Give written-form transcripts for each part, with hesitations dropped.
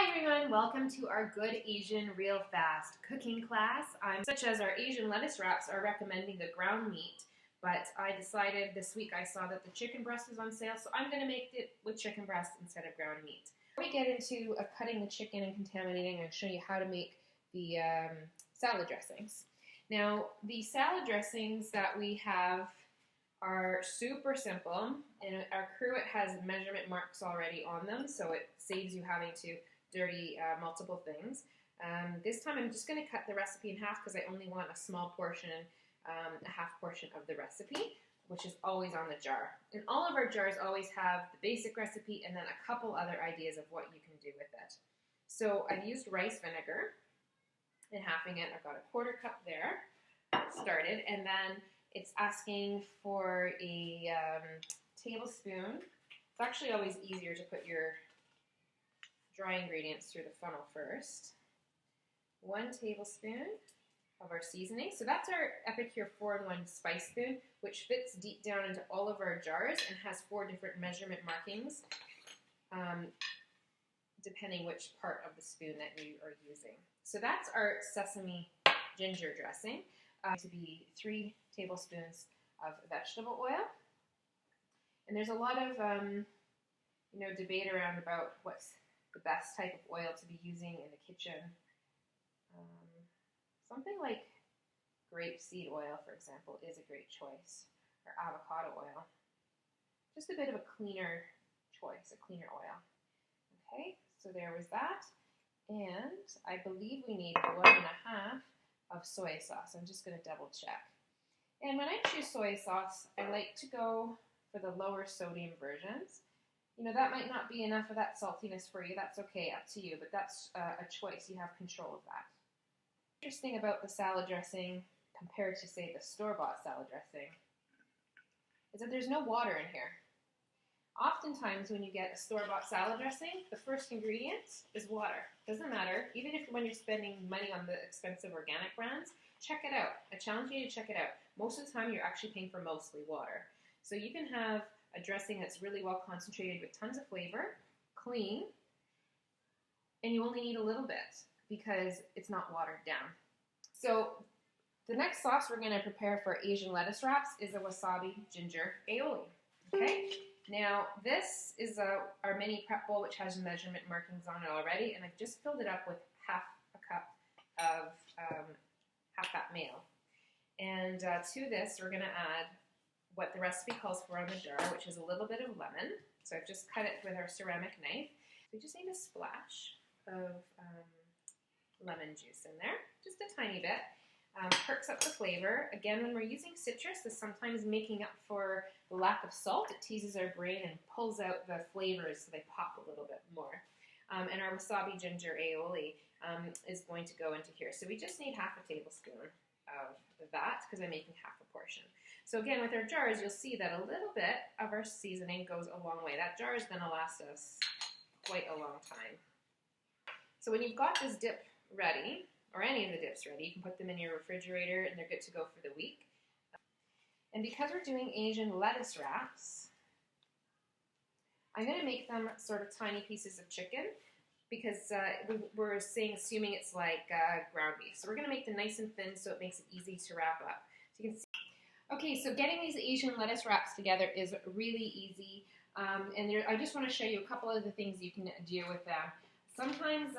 Hi everyone, welcome to our Good Asian Real Fast cooking class. Such as our Asian lettuce wraps are recommending the ground meat, but I decided this week I saw that the chicken breast was on sale, so I'm going to make it with chicken breast instead of ground meat. Before we get into cutting the chicken and contaminating, I'm going to show you how to make the salad dressings. Now, the salad dressings that we have are super simple, and our Cruet has measurement marks already on them, so it saves you having to dirty multiple things. This time I'm just going to cut the recipe in half because I only want a small portion, a half portion of the recipe, which is always on the jar. And all of our jars always have the basic recipe and then a couple other ideas of what you can do with it. So I've used rice vinegar and halving it. I've got a quarter cup there started, and then it's asking for a tablespoon. It's actually always easier to put your dry ingredients through the funnel first. 1 tablespoon of our seasoning. So that's our Epicure 4-in-1 spice spoon, which fits deep down into all of our jars and has 4 different measurement markings, depending which part of the spoon that you are using. So that's our sesame ginger dressing. To be 3 tablespoons of vegetable oil. And there's a lot of debate around about what's the best type of oil to be using in the kitchen. Something like grapeseed oil, for example, is a great choice, or avocado oil. Just a bit of a cleaner choice, a cleaner oil. Okay, so there was that. And I believe we need 1.5 of soy sauce. I'm just going to double check. And when I choose soy sauce, I like to go for the lower sodium versions. You know, that might not be enough of that saltiness for you. That's okay, up to you, but that's a choice. You have control of that. Interesting about the salad dressing compared to, say, the store-bought salad dressing is that there's no water in here. Oftentimes when you get a store-bought salad dressing, the first ingredient is water. Doesn't matter. Even if when you're spending money on the expensive organic brands, check it out. I challenge you to check it out. Most of the time you're actually paying for mostly water. So you can have a dressing that's really well concentrated with tons of flavor, clean, and you only need a little bit because it's not watered down. So the next sauce we're going to prepare for Asian lettuce wraps is a wasabi ginger aioli. Okay? Now this is our mini prep bowl, which has measurement markings on it already, and I've just filled it up with half a cup of half that meal. And to this we're going to add what the recipe calls for on the jar, which is a little bit of lemon. So I've just cut it with our ceramic knife. We just need a splash of lemon juice in there, just a tiny bit. Perks up the flavor. Again, when we're using citrus, this is sometimes making up for the lack of salt. It teases our brain and pulls out the flavors so they pop a little bit more. And our wasabi ginger aioli is going to go into here. So we just need half a tablespoon of that because I'm making half a portion. So again, with our jars, you'll see that a little bit of our seasoning goes a long way. That jar is going to last us quite a long time. So when you've got this dip ready, or any of the dips ready, you can put them in your refrigerator and they're good to go for the week. And because we're doing Asian lettuce wraps, I'm going to make them sort of tiny pieces of chicken because we're assuming it's like ground beef. So we're going to make them nice and thin so it makes it easy to wrap up. So you can see. Okay, so getting these Asian lettuce wraps together is really easy. I just want to show you a couple of the things you can do with them. Sometimes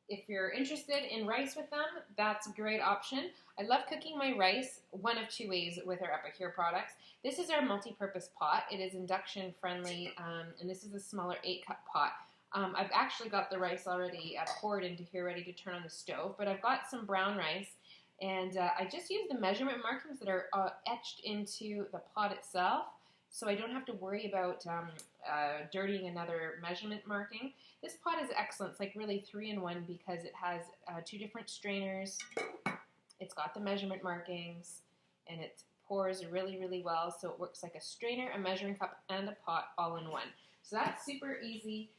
if you're interested in rice with them, that's a great option. I love cooking my rice one of 2 ways with our Epicure products. This is our multi-purpose pot. It is induction friendly, and this is a smaller 8-cup pot. I've actually got the rice already poured into here, ready to turn on the stove, but I've got some brown rice, and I just use the measurement markings that are etched into the pot itself, so I don't have to worry about dirtying another measurement marking. This pot is excellent. It's like really 3-in-1 because it has 2 different strainers. It's got the measurement markings, and it pours really, really well. So it works like a strainer, a measuring cup, and a pot all in one. So that's super easy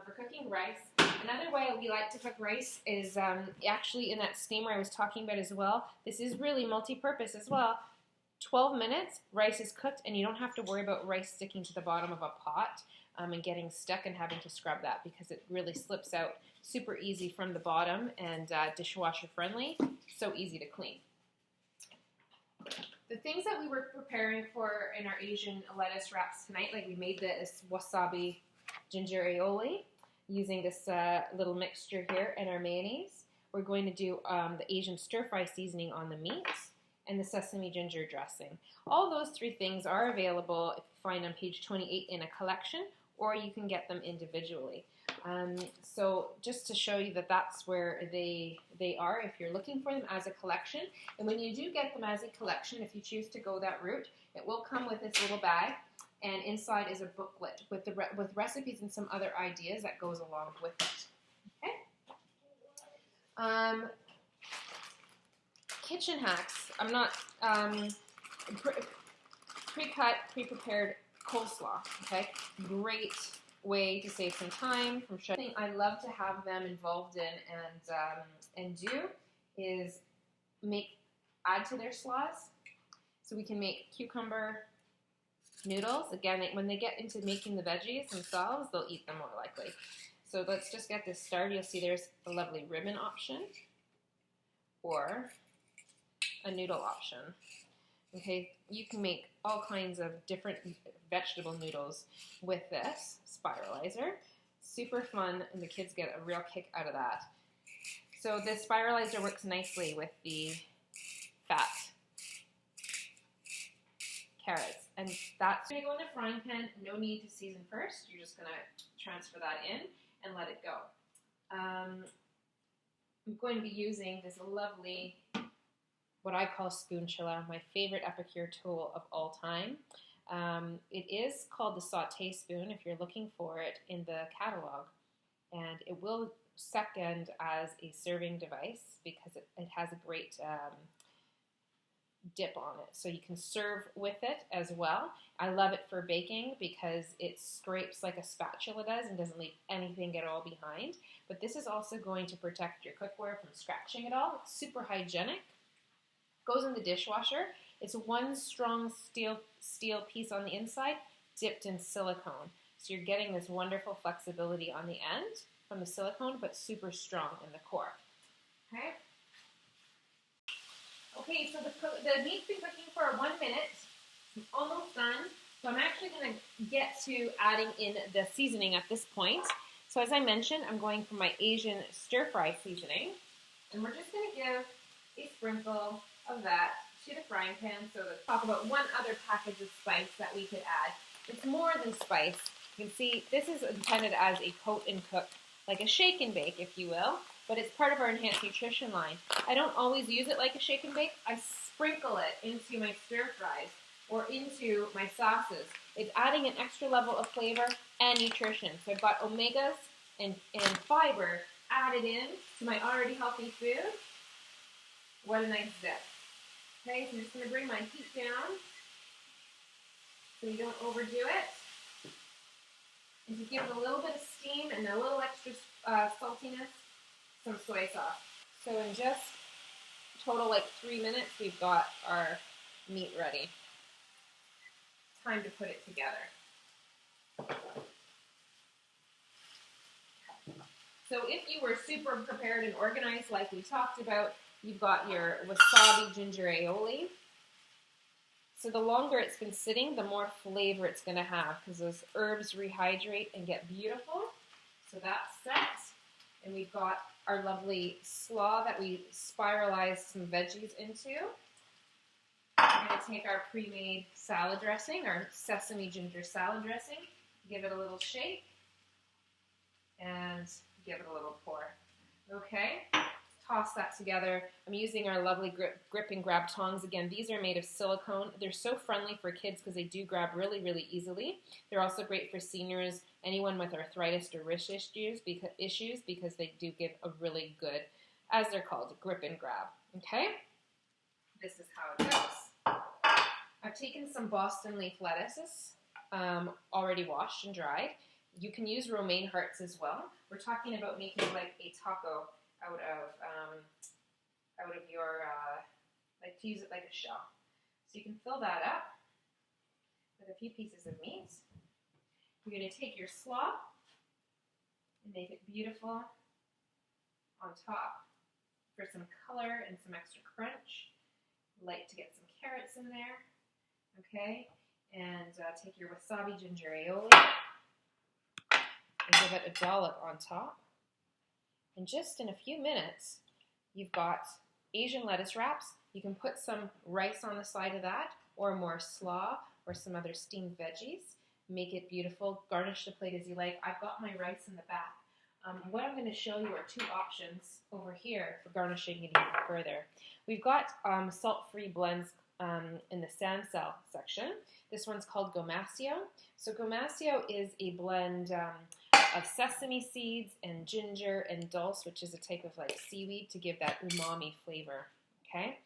for cooking rice. Another way we like to cook rice is actually in that steamer I was talking about as well. This is really multi-purpose as well. 12 minutes, rice is cooked, and you don't have to worry about rice sticking to the bottom of a pot. and getting stuck and having to scrub that because it really slips out super easy from the bottom and dishwasher friendly, so easy to clean. The things that we were preparing for in our Asian lettuce wraps tonight, like we made this wasabi ginger aioli using this little mixture here and our mayonnaise. We're going to do the Asian stir-fry seasoning on the meat and the sesame ginger dressing. All those three things are available if you find on page 28 in a collection, or you can get them individually. So just to show you that that's where they are if you're looking for them as a collection. And when you do get them as a collection, if you choose to go that route, it will come with this little bag, and inside is a booklet with recipes and some other ideas that goes along with it. Okay. Kitchen hacks. I'm not pre-cut, pre-prepared coleslaw. Okay, great way to save some time from shopping. I love to have them involved in and do is add to their slaws. So we can make cucumber noodles. Again, when they get into making the veggies themselves, they'll eat them more likely. So let's just get this started. You'll see there's a lovely ribbon option or a noodle option. Okay, you can make all kinds of different vegetable noodles with this spiralizer. Super fun, and the kids get a real kick out of that. So this spiralizer works nicely with the fat carrots. And that's going to go in the frying pan. No need to season first. You're just going to transfer that in and let it go. I'm going to be using this lovely, what I call spoonchilla, my favorite epicure tool of all time. It is called the Sauté spoon if you're looking for it in the catalog. And it will second as a serving device because it has a great dip on it. So you can serve with it as well. I love it for baking because it scrapes like a spatula does and doesn't leave anything at all behind. But this is also going to protect your cookware from scratching at all. It's super hygienic. Goes in the dishwasher. It's one strong steel piece on the inside dipped in silicone. So you're getting this wonderful flexibility on the end from the silicone, but super strong in the core. Okay. Okay, so the meat's been cooking for 1 minute. It's almost done. So I'm actually going to get to adding in the seasoning at this point. So as I mentioned, I'm going for my Asian stir-fry seasoning. And we're just going to give a sprinkle of that to the frying pan. So let's talk about one other package of spice that we could add. It's more than spice. You can see this is intended as a coat and cook, like a shake and bake, if you will. But it's part of our enhanced nutrition line. I don't always use it like a shake and bake. I sprinkle it into my stir fries or into my sauces. It's adding an extra level of flavor and nutrition. So I've got omegas and fiber added in to my already healthy food. What a nice zip. Okay, so I'm just going to bring my heat down so you don't overdo it. And to give it a little bit of steam and a little extra saltiness, some soy sauce. So in just total like 3 minutes, we've got our meat ready. Time to put it together. So if you were super prepared and organized like we talked about, you've got your wasabi ginger aioli. So the longer it's been sitting, the more flavor it's going to have because those herbs rehydrate and get beautiful. So that's set. And we've got our lovely slaw that we spiralized some veggies into. We're going to take our pre-made salad dressing, our sesame ginger salad dressing, give it a little shake, and give it a little pour. Okay, toss that together. I'm using our lovely grip and grab tongs. Again, these are made of silicone. They're so friendly for kids because they do grab really, really easily. They're also great for seniors, anyone with arthritis or wrist issues because they do give a really good, as they're called, grip and grab. Okay? This is how it goes. I've taken some Boston leaf lettuces, already washed and dried. You can use romaine hearts as well. We're talking about making like a taco out of your, like to use it like a shell. So you can fill that up with a few pieces of meat. You're going to take your slaw and make it beautiful on top for some color and some extra crunch. Like to get some carrots in there, okay? And take your wasabi ginger aioli and give it a dollop on top. And just in a few minutes, you've got Asian lettuce wraps. You can put some rice on the side of that, or more slaw, or some other steamed veggies. Make it beautiful. Garnish the plate as you like. I've got my rice in the back. What I'm going to show you are two options over here for garnishing it even further. We've got salt-free blends in the Sansel section. This one's called Gomasio. So Gomasio is a blend of sesame seeds and ginger and dulse, which is a type of like seaweed to give that umami flavor, okay?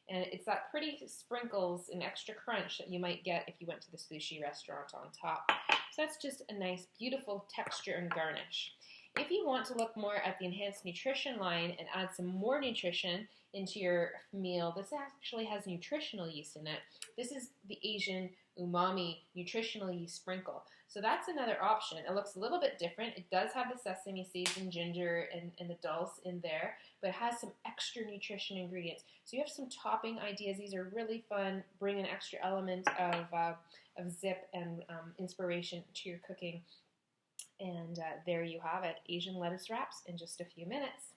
And it's that pretty sprinkles and extra crunch that you might get if you went to the sushi restaurant on top. So that's just a nice, beautiful texture and garnish. If you want to look more at the enhanced nutrition line and add some more nutrition into your meal, this actually has nutritional yeast in it. This is the Asian umami nutritional yeast sprinkle. So that's another option. It looks a little bit different. It does have the sesame seeds and ginger and the dulse in there, but it has some extra nutrition ingredients. So you have some topping ideas. These are really fun. Bring an extra element of zip and inspiration to your cooking. And there you have it, Asian lettuce wraps in just a few minutes.